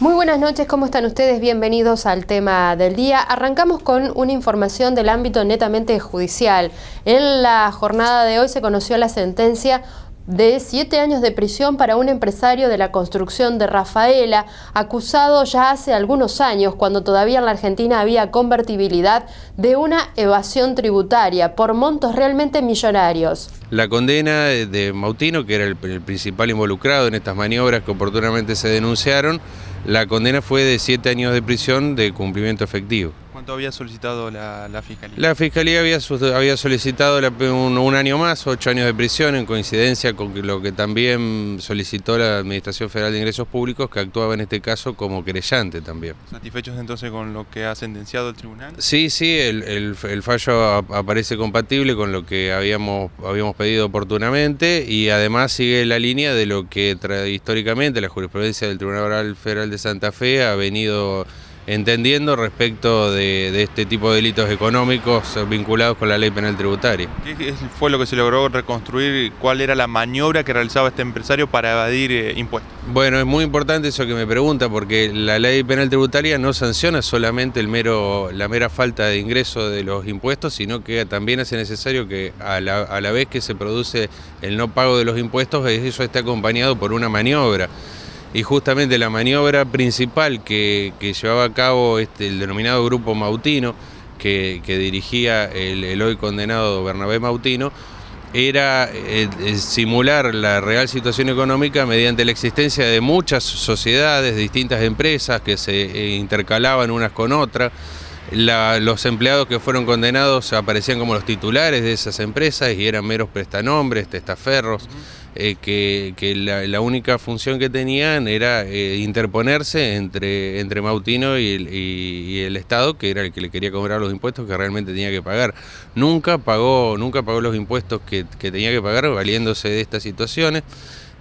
Muy buenas noches, ¿cómo están ustedes? Bienvenidos al tema del día. Arrancamos con una información del ámbito netamente judicial. En la jornada de hoy se conoció la sentencia de 7 años de prisión para un empresario de la construcción de Rafaela, acusado ya hace algunos años, cuando todavía en la Argentina había convertibilidad, de una evasión tributaria por montos realmente millonarios. La condena de Mautino, que era el principal involucrado en estas maniobras que oportunamente se denunciaron, la condena fue de 7 años de prisión de cumplimiento efectivo. ¿Cuánto había solicitado la Fiscalía? La Fiscalía había solicitado un año más, 8 años de prisión, en coincidencia con lo que también solicitó la Administración Federal de Ingresos Públicos, que actuaba en este caso como querellante también. ¿Satisfechos entonces con lo que ha sentenciado el tribunal? Sí, el fallo aparece compatible con lo que habíamos pedido oportunamente, y además sigue la línea de lo que históricamente la jurisprudencia del Tribunal Federal de Santa Fe ha venido entendiendo respecto de este tipo de delitos económicos vinculados con la ley penal tributaria. ¿Qué fue lo que se logró reconstruir? ¿Cuál era la maniobra que realizaba este empresario para evadir impuestos? Bueno, es muy importante eso que me pregunta, porque la ley penal tributaria no sanciona solamente la mera falta de ingreso de los impuestos, sino que también hace necesario que a la vez que se produce el no pago de los impuestos, eso esté acompañado por una maniobra. Y justamente la maniobra principal que llevaba a cabo el denominado Grupo Mautino, que dirigía el hoy condenado Bernabé Mautino, era simular la real situación económica mediante la existencia de muchas sociedades, distintas empresas que se intercalaban unas con otras. Los empleados que fueron condenados aparecían como los titulares de esas empresas y eran meros prestanombres, testaferros, que la única función que tenían era interponerse entre Mautino y el Estado, que era el que le quería cobrar los impuestos que realmente tenía que pagar. Nunca pagó los impuestos que tenía que pagar valiéndose de estas situaciones.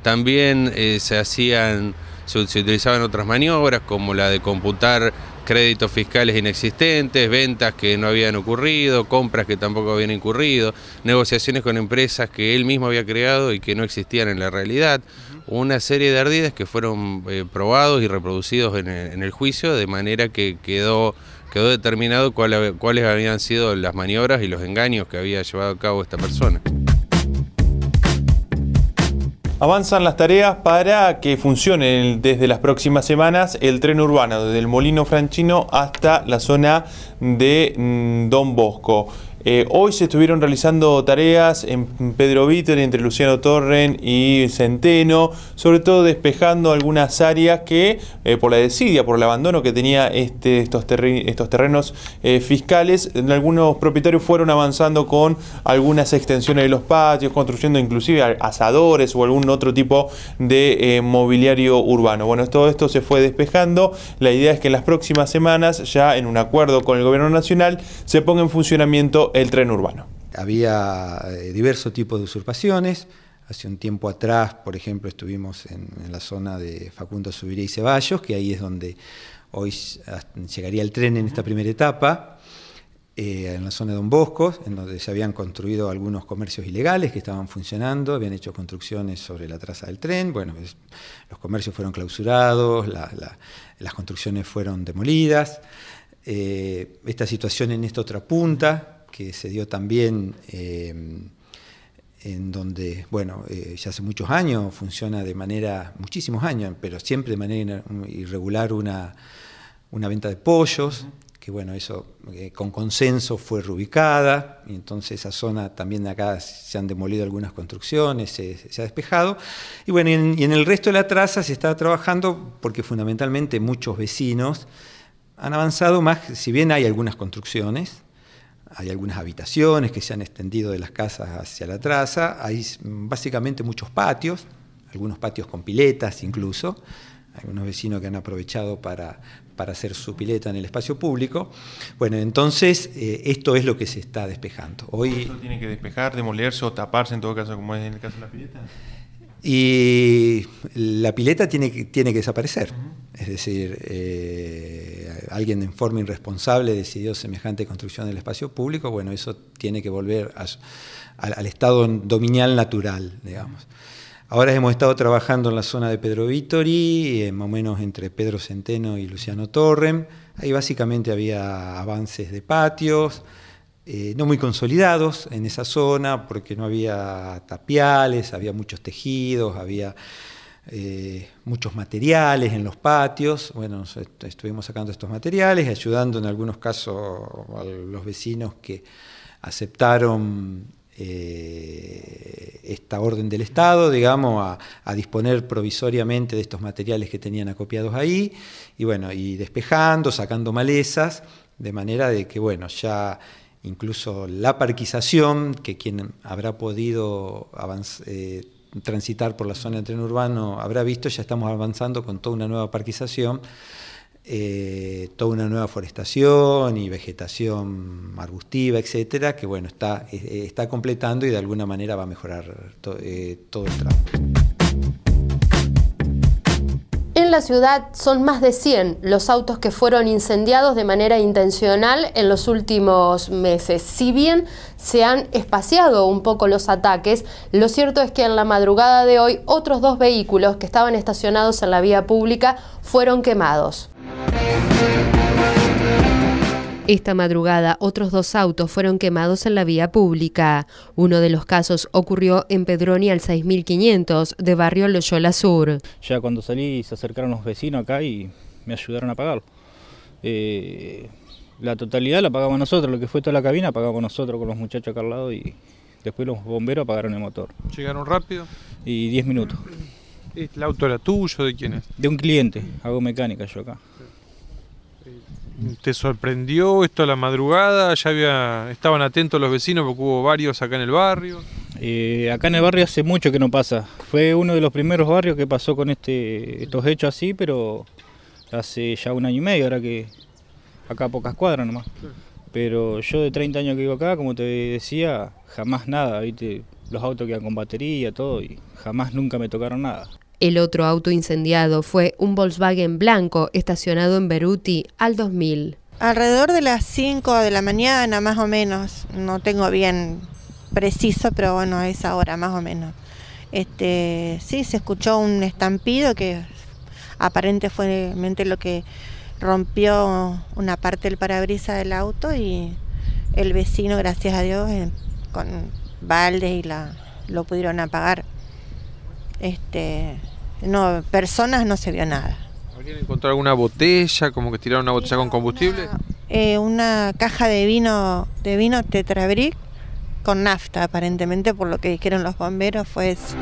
También se utilizaban otras maniobras, como la de computar créditos fiscales inexistentes, ventas que no habían ocurrido, compras que tampoco habían incurrido, negociaciones con empresas que él mismo había creado y que no existían en la realidad. Una serie de ardides que fueron probados y reproducidos en el juicio, de manera que quedó determinado cuáles habían sido las maniobras y los engaños que había llevado a cabo esta persona. Avanzan las tareas para que funcione desde las próximas semanas el tren urbano, desde el Molino Franchino hasta la zona de Don Bosco. Hoy se estuvieron realizando tareas en Pedro Víter, entre Luciano Torren y Centeno, sobre todo despejando algunas áreas que, por la desidia, por el abandono que tenía estos terrenos fiscales, algunos propietarios fueron avanzando con algunas extensiones de los patios, construyendo inclusive asadores o algún otro tipo de mobiliario urbano. Bueno, todo esto se fue despejando. La idea es que en las próximas semanas, ya en un acuerdo con el Gobierno Nacional, se ponga en funcionamiento el tren urbano. Había diversos tipos de usurpaciones. Hace un tiempo atrás, por ejemplo, estuvimos en la zona de Facundo Subiría y Ceballos, que ahí es donde hoy llegaría el tren en esta primera etapa, en la zona de Don Bosco, en donde se habían construido algunos comercios ilegales que estaban funcionando, habían hecho construcciones sobre la traza del tren. Bueno, los comercios fueron clausurados, las construcciones fueron demolidas. Esta situación en esta otra punta, que se dio también en donde, bueno, ya hace muchos años funciona muchísimos años, pero siempre de manera irregular una venta de pollos, que bueno, eso con consenso fue reubicada, y entonces esa zona también de acá se han demolido algunas construcciones, se ha despejado, y bueno, y en el resto de la traza se está trabajando porque fundamentalmente muchos vecinos han avanzado más, si bien hay algunas construcciones, hay algunas habitaciones que se han extendido de las casas hacia la traza, hay básicamente muchos patios, algunos patios con piletas incluso, algunos vecinos que han aprovechado para hacer su pileta en el espacio público. Bueno, entonces esto es lo que se está despejando. Hoy ¿esto tiene que despejar, demolerse o taparse en todo caso, como es en el caso de la pileta? Y la pileta tiene que desaparecer. Es decir, alguien en forma irresponsable decidió semejante construcción del espacio público. Bueno, eso tiene que volver al estado dominial natural, digamos. Ahora hemos estado trabajando en la zona de Pedro Vittori, más o menos entre Pedro Centeno y Luciano Torrem. Ahí básicamente había avances de patios, no muy consolidados en esa zona, porque no había tapiales, había muchos tejidos, había muchos materiales en los patios. Bueno, estuvimos sacando estos materiales, ayudando en algunos casos a los vecinos que aceptaron esta orden del Estado, digamos, a disponer provisoriamente de estos materiales que tenían acopiados ahí, y bueno, y despejando, sacando malezas, de manera de que, bueno, ya incluso la parquización, que quien habrá podido transitar por la zona del tren urbano habrá visto, ya estamos avanzando con toda una nueva parquización, toda una nueva forestación y vegetación arbustiva, etcétera, que bueno, está completando y de alguna manera va a mejorar todo el tramo. En la ciudad son más de 100 los autos que fueron incendiados de manera intencional en los últimos meses. Si bien se han espaciado un poco los ataques, lo cierto es que en la madrugada de hoy otros 2 vehículos que estaban estacionados en la vía pública fueron quemados. Esta madrugada, otros 2 autos fueron quemados en la vía pública. Uno de los casos ocurrió en Pedroni al 6500, de barrio Loyola Sur. Ya cuando salí se acercaron los vecinos acá y me ayudaron a apagarlo. La totalidad la pagamos nosotros, lo que fue toda la cabina pagamos nosotros con los muchachos acá al lado y después los bomberos apagaron el motor. ¿Llegaron rápido? Y 10 minutos. ¿El auto era tuyo? ¿De quién es? De un cliente, hago mecánica yo acá. ¿Te sorprendió esto a la madrugada? ¿Ya estaban atentos los vecinos porque hubo varios acá en el barrio? Acá en el barrio hace mucho que no pasa. Fue uno de los primeros barrios que pasó con estos hechos así, pero hace ya 1 año y medio, ahora que acá a pocas cuadras nomás. Pero yo de 30 años que vivo acá, como te decía, jamás nada, ¿viste? Los autos quedan con batería, todo, y jamás nunca me tocaron nada. El otro auto incendiado fue un Volkswagen blanco estacionado en Beruti al 2000. Alrededor de las 5 de la mañana, más o menos, no tengo bien preciso, pero bueno, a esa hora más o menos. Sí, se escuchó un estampido que aparentemente lo que rompió una parte del parabrisas del auto y el vecino, gracias a Dios, con baldes y lo pudieron apagar. No, personas no se vio nada. ¿Habrían encontrado alguna botella, como que tiraron una botella con combustible? Una caja de vino Tetrabric con nafta, aparentemente, por lo que dijeron los bomberos, fue eso.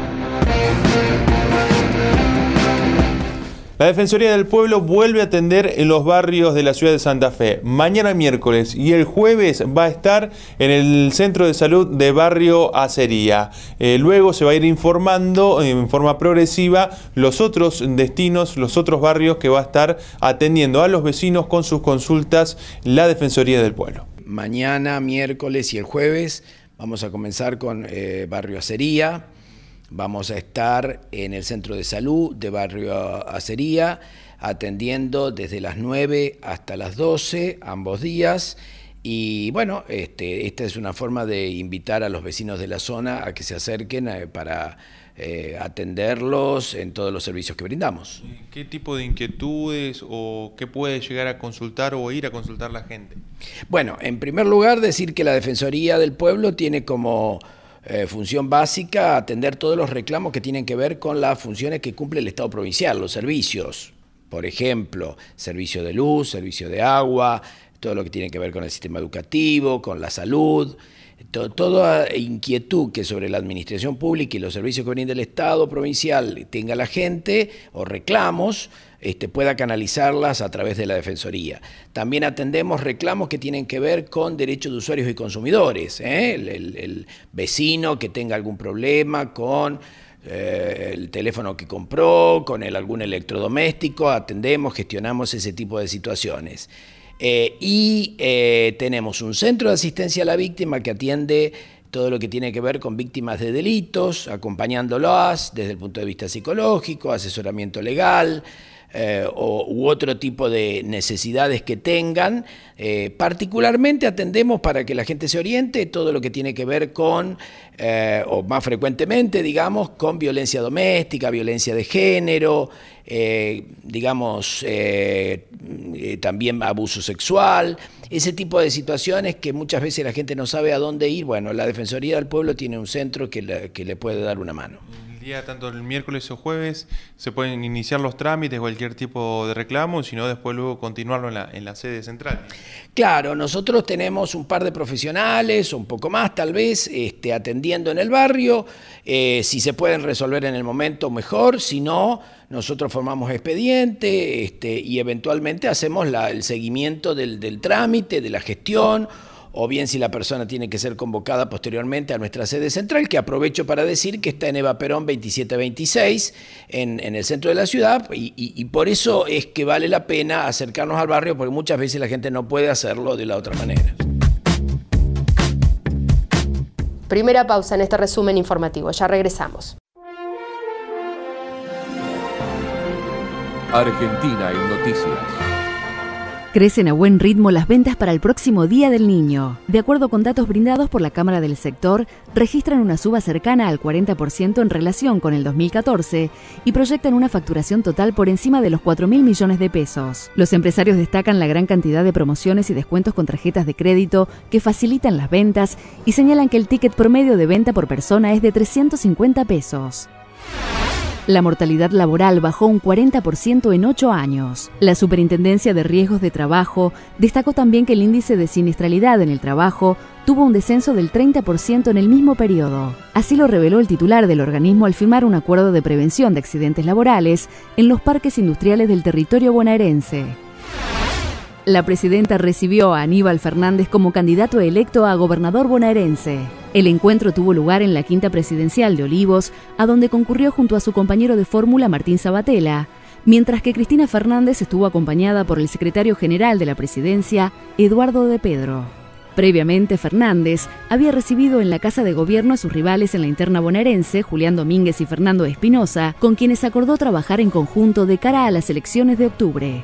La Defensoría del Pueblo vuelve a atender en los barrios de la ciudad de Santa Fe. Mañana miércoles y el jueves va a estar en el Centro de Salud de Barrio Acería. Luego se va a ir informando en forma progresiva los otros destinos, los otros barrios que va a estar atendiendo a los vecinos con sus consultas la Defensoría del Pueblo. Mañana, miércoles y el jueves vamos a comenzar con Barrio Acería. Vamos a estar en el Centro de Salud de Barrio Acería, atendiendo desde las 9 hasta las 12, ambos días. Y bueno, esta es una forma de invitar a los vecinos de la zona a que se acerquen para atenderlos en todos los servicios que brindamos. ¿Qué tipo de inquietudes o qué puede llegar a consultar o ir a consultar la gente? Bueno, en primer lugar, decir que la Defensoría del Pueblo tiene como función básica atender todos los reclamos que tienen que ver con las funciones que cumple el Estado provincial, los servicios, por ejemplo, servicio de luz, servicio de agua, todo lo que tiene que ver con el sistema educativo, con la salud, toda inquietud que sobre la administración pública y los servicios que brinda el Estado provincial tenga la gente o reclamos, pueda canalizarlas a través de la Defensoría. También atendemos reclamos que tienen que ver con derechos de usuarios y consumidores, el vecino que tenga algún problema con el teléfono que compró, con algún electrodoméstico, atendemos, gestionamos ese tipo de situaciones. Tenemos un centro de asistencia a la víctima que atiende todo lo que tiene que ver con víctimas de delitos, acompañándolas desde el punto de vista psicológico, asesoramiento legal, u otro tipo de necesidades que tengan. Particularmente atendemos, para que la gente se oriente, todo lo que tiene que ver con, o más frecuentemente, digamos, con violencia doméstica, violencia de género, también abuso sexual, ese tipo de situaciones que muchas veces la gente no sabe a dónde ir. Bueno, la Defensoría del Pueblo tiene un centro que le puede dar una mano. Tanto el miércoles o jueves se pueden iniciar los trámites, cualquier tipo de reclamo, sino después luego continuarlo en la sede central. Claro, nosotros tenemos un par de profesionales, un poco más tal vez, atendiendo en el barrio. Si se pueden resolver en el momento, mejor. Si no, nosotros formamos expediente y eventualmente hacemos el seguimiento del trámite, de la gestión, o bien si la persona tiene que ser convocada posteriormente a nuestra sede central, que aprovecho para decir que está en Eva Perón 2726, en el centro de la ciudad, y por eso es que vale la pena acercarnos al barrio, porque muchas veces la gente no puede hacerlo de la otra manera. Primera pausa en este resumen informativo, ya regresamos. Argentina en Noticias. Crecen a buen ritmo las ventas para el próximo Día del Niño. De acuerdo con datos brindados por la Cámara del Sector, registran una suba cercana al 40% en relación con el 2014 y proyectan una facturación total por encima de los 4.000 millones de pesos. Los empresarios destacan la gran cantidad de promociones y descuentos con tarjetas de crédito que facilitan las ventas y señalan que el ticket promedio de venta por persona es de 350 pesos. La mortalidad laboral bajó un 40% en 8 años. La Superintendencia de Riesgos de Trabajo destacó también que el índice de siniestralidad en el trabajo tuvo un descenso del 30% en el mismo periodo. Así lo reveló el titular del organismo al firmar un acuerdo de prevención de accidentes laborales en los parques industriales del territorio bonaerense. La presidenta recibió a Aníbal Fernández como candidato electo a gobernador bonaerense. El encuentro tuvo lugar en la Quinta Presidencial de Olivos, a donde concurrió junto a su compañero de fórmula Martín Sabatella, mientras que Cristina Fernández estuvo acompañada por el secretario general de la presidencia, Eduardo de Pedro. Previamente, Fernández había recibido en la Casa de Gobierno a sus rivales en la interna bonaerense, Julián Domínguez y Fernando Espinosa, con quienes acordó trabajar en conjunto de cara a las elecciones de octubre.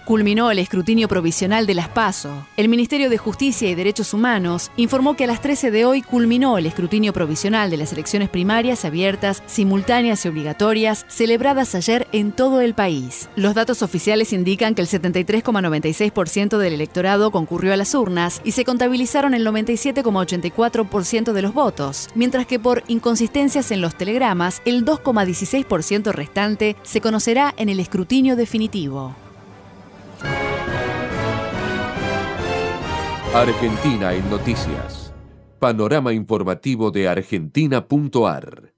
Culminó el escrutinio provisional de las PASO. El Ministerio de Justicia y Derechos Humanos informó que a las 13 de hoy culminó el escrutinio provisional de las elecciones primarias abiertas, simultáneas y obligatorias, celebradas ayer en todo el país. Los datos oficiales indican que el 73,96% del electorado concurrió a las urnas y se contabilizaron el 97,84% de los votos, mientras que por inconsistencias en los telegramas, el 2,16% restante se conocerá en el escrutinio definitivo. Argentina en Noticias. Panorama informativo de Argentina.ar.